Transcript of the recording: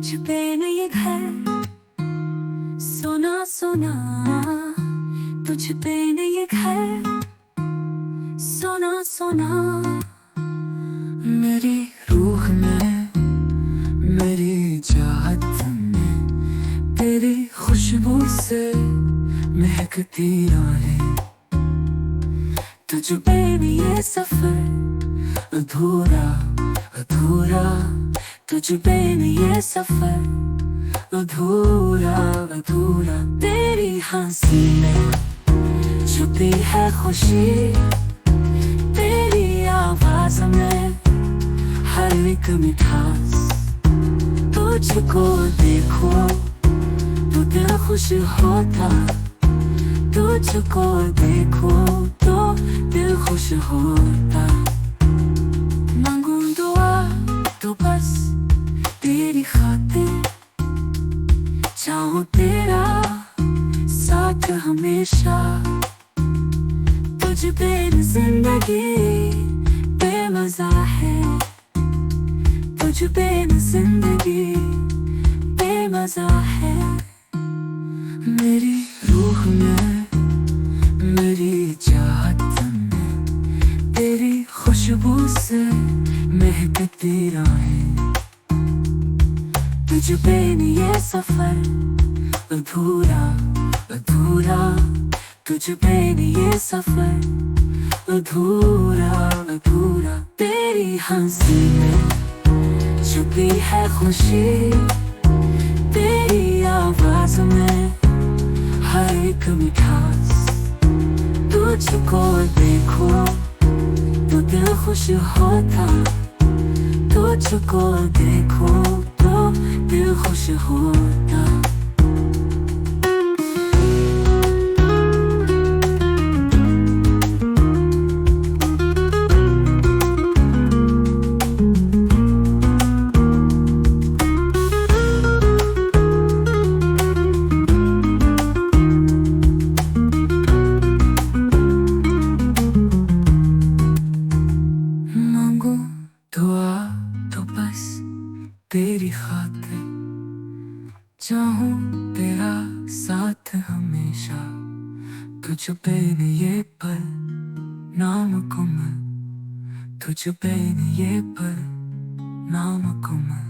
तुझ पे नहीं घर सोना सोना, तुझ पे नहीं घर सोना सोना। मेरी रूह में, मेरी चाहत में तेरी खुशबू से महकती राहें। तुझ पे नहीं ये सफर अधूरा अधूरा, तुझ पे नहीं ये सफर अधूरा अधूरा। तेरी हंसी में छुपी है खुशी, तेरी आवाज में हर एक मिठास। तुझको देखो तो दिल खुश होता, तुझको देखो तो दिल खुश होता। मांगू दुआ तो बस तेरी खातिर, चाहूं तेरा साथ हमेशा। तुझ पे जिंदगी बेमज़ा है, तुझ पे जिंदगी बेमज़ा है। मेरी रूह में, मेरी चाहत में तेरी खुशबू से महकती राहें। तुझ पे नहीं ये सफर अधूरा अधूरा, तुझ पे नहीं ये सफर अधूरा अधूरा। तेरी हंसी में छुपी है खुशी, तेरी आवाज में हर एक मिठास। तुझको देखो तो दिल खुश होता, तुझको देखो तो दिल खुश होता। मांगू दुआ तो बस तेरी खातिर, चाहूं तेरा साथ हमेशा। तुझ पे न ये पल नामुकम्मल, तुझ पे न ये पल नामुकम्मल।